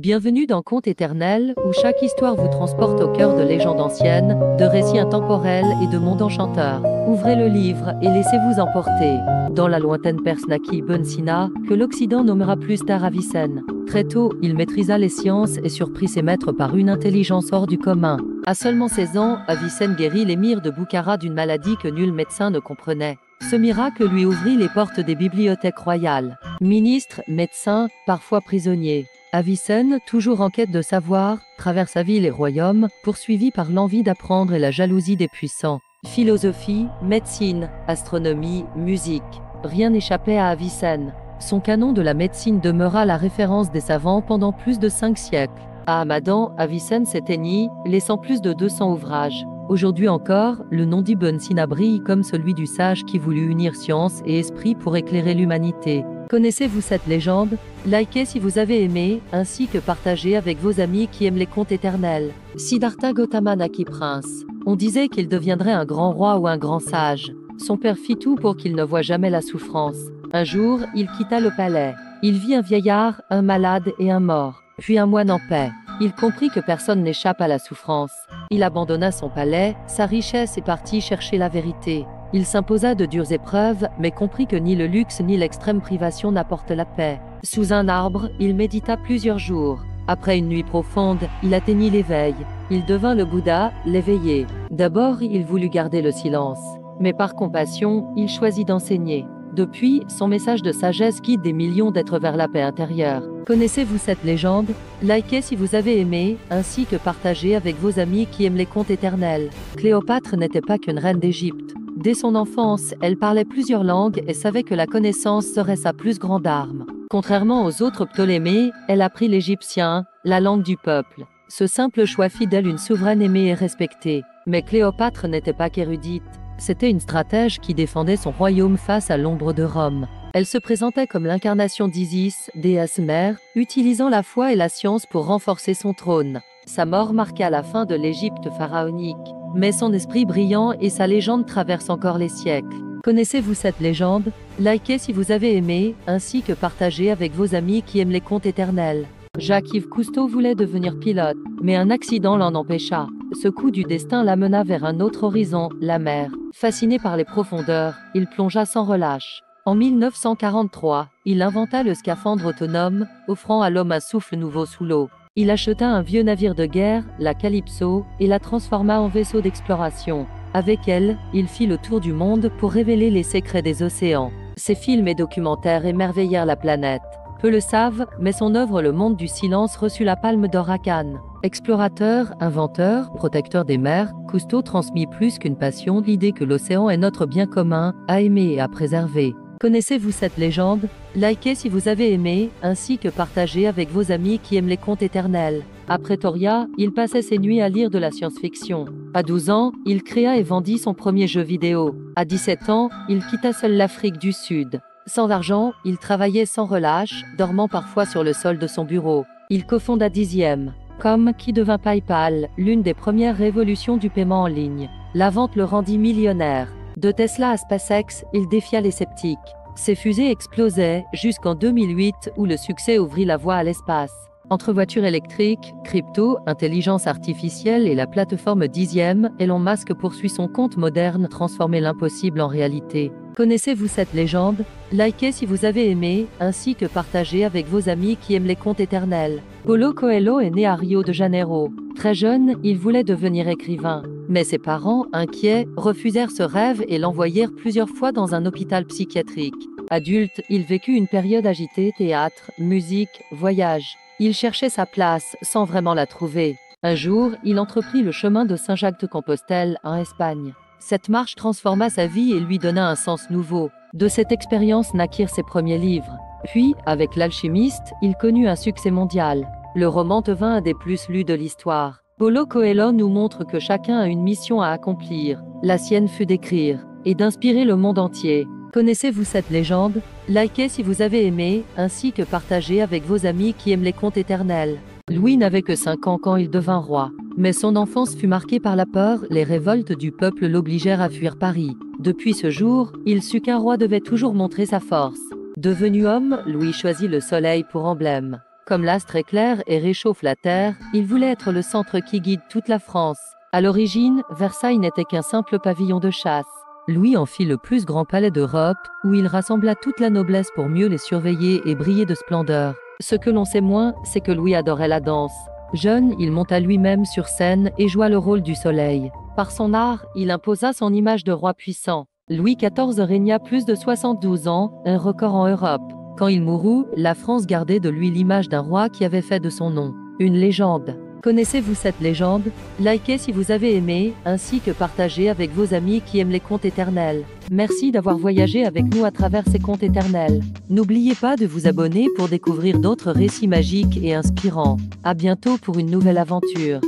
Bienvenue dans Contes éternels, où chaque histoire vous transporte au cœur de légendes anciennes, de récits intemporels et de mondes enchanteurs. Ouvrez le livre et laissez-vous emporter dans la lointaine Perse naquit Ibn Sina, que l'Occident nommera plus tard Avicenne. Très tôt, il maîtrisa les sciences et surprit ses maîtres par une intelligence hors du commun. À seulement 16 ans, Avicenne guérit l'émir de Boukhara d'une maladie que nul médecin ne comprenait. Ce miracle lui ouvrit les portes des bibliothèques royales. Ministres, médecins, parfois prisonniers. Avicenne, toujours en quête de savoir, traverse la ville et royaumes, poursuivi par l'envie d'apprendre et la jalousie des puissants. Philosophie, médecine, astronomie, musique. Rien n'échappait à Avicenne. Son canon de la médecine demeura la référence des savants pendant plus de 5 siècles. À Hamadan, Avicenne s'éteignit, laissant plus de 200 ouvrages. Aujourd'hui encore, le nom d'Ibn Sina brille comme celui du sage qui voulut unir science et esprit pour éclairer l'humanité. Connaissez-vous cette légende? Likez si vous avez aimé, ainsi que partagez avec vos amis qui aiment les contes éternels. Siddhartha Gautama naquit prince. On disait qu'il deviendrait un grand roi ou un grand sage. Son père fit tout pour qu'il ne voie jamais la souffrance. Un jour, il quitta le palais. Il vit un vieillard, un malade et un mort, puis un moine en paix. Il comprit que personne n'échappe à la souffrance. Il abandonna son palais, sa richesse et partit chercher la vérité. Il s'imposa de dures épreuves, mais comprit que ni le luxe ni l'extrême privation n'apportent la paix. Sous un arbre, il médita plusieurs jours. Après une nuit profonde, il atteignit l'éveil. Il devint le Bouddha, l'éveillé. D'abord, il voulut garder le silence. Mais par compassion, il choisit d'enseigner. Depuis, son message de sagesse guide des millions d'êtres vers la paix intérieure. Connaissez-vous cette légende? Likez si vous avez aimé, ainsi que partagez avec vos amis qui aiment les contes éternels. Cléopâtre n'était pas qu'une reine d'Égypte. Dès son enfance, elle parlait plusieurs langues et savait que la connaissance serait sa plus grande arme. Contrairement aux autres Ptolémées, elle apprit l'égyptien, la langue du peuple. Ce simple choix fit d'elle une souveraine aimée et respectée. Mais Cléopâtre n'était pas qu'érudite. C'était une stratège qui défendait son royaume face à l'ombre de Rome. Elle se présentait comme l'incarnation d'Isis, déesse mère, utilisant la foi et la science pour renforcer son trône. Sa mort marqua la fin de l'Égypte pharaonique. Mais son esprit brillant et sa légende traversent encore les siècles. Connaissez-vous cette légende? Likez si vous avez aimé, ainsi que partagez avec vos amis qui aiment les contes éternels. Jacques-Yves Cousteau voulait devenir pilote, mais un accident l'en empêcha. Ce coup du destin l'amena vers un autre horizon, la mer. Fasciné par les profondeurs, il plongea sans relâche. En 1943, il inventa le scaphandre autonome, offrant à l'homme un souffle nouveau sous l'eau. Il acheta un vieux navire de guerre, la Calypso, et la transforma en vaisseau d'exploration. Avec elle, il fit le tour du monde pour révéler les secrets des océans. Ses films et documentaires émerveillèrent la planète. Peu le savent, mais son œuvre Le Monde du Silence reçut la Palme d'Or à Cannes. Explorateur, inventeur, protecteur des mers, Cousteau transmit plus qu'une passion l'idée que l'océan est notre bien commun, à aimer et à préserver. Connaissez-vous cette légende? Likez si vous avez aimé, ainsi que partagez avec vos amis qui aiment les contes éternels. À Pretoria, il passait ses nuits à lire de la science-fiction. À 12 ans, il créa et vendit son premier jeu vidéo. À 17 ans, il quitta seul l'Afrique du Sud. Sans argent, il travaillait sans relâche, dormant parfois sur le sol de son bureau. Il cofonda Dixième, qui devint PayPal, l'une des premières révolutions du paiement en ligne. La vente le rendit millionnaire. De Tesla à SpaceX, il défia les sceptiques. Ses fusées explosaient jusqu'en 2008 où le succès ouvrit la voie à l'espace. Entre voitures électriques, crypto, intelligence artificielle et la plateforme Dixième, Elon Musk poursuit son conte moderne transformer l'impossible en réalité. Connaissez-vous cette légende? Likez si vous avez aimé, ainsi que partagez avec vos amis qui aiment les contes éternels. Paulo Coelho est né à Rio de Janeiro. Très jeune, il voulait devenir écrivain. Mais ses parents, inquiets, refusèrent ce rêve et l'envoyèrent plusieurs fois dans un hôpital psychiatrique. Adulte, il vécut une période agitée, théâtre, musique, voyage. Il cherchait sa place, sans vraiment la trouver. Un jour, il entreprit le chemin de Saint-Jacques-de-Compostelle, en Espagne. Cette marche transforma sa vie et lui donna un sens nouveau. De cette expérience naquirent ses premiers livres. Puis, avec L'Alchimiste, il connut un succès mondial. Le roman devint un des plus lus de l'histoire. Paulo Coelho nous montre que chacun a une mission à accomplir. La sienne fut d'écrire et d'inspirer le monde entier. Connaissez-vous cette légende? Likez si vous avez aimé, ainsi que partagez avec vos amis qui aiment les contes éternels. Louis n'avait que 5 ans quand il devint roi. Mais son enfance fut marquée par la peur, les révoltes du peuple l'obligèrent à fuir Paris. Depuis ce jour, il sut qu'un roi devait toujours montrer sa force. Devenu homme, Louis choisit le soleil pour emblème. comme l'astre éclaire et réchauffe la terre, il voulait être le centre qui guide toute la France. À l'origine, Versailles n'était qu'un simple pavillon de chasse. Louis en fit le plus grand palais d'Europe, où il rassembla toute la noblesse pour mieux les surveiller et briller de splendeur. Ce que l'on sait moins, c'est que Louis adorait la danse. Jeune, il monta lui-même sur scène et joua le rôle du soleil. Par son art, il imposa son image de roi puissant. Louis XIV régna plus de 72 ans, un record en Europe. Quand il mourut, la France gardait de lui l'image d'un roi qui avait fait de son nom une légende. Connaissez-vous cette légende? Likez si vous avez aimé, ainsi que partagez avec vos amis qui aiment les contes éternels. Merci d'avoir voyagé avec nous à travers ces contes éternels. N'oubliez pas de vous abonner pour découvrir d'autres récits magiques et inspirants. À bientôt pour une nouvelle aventure.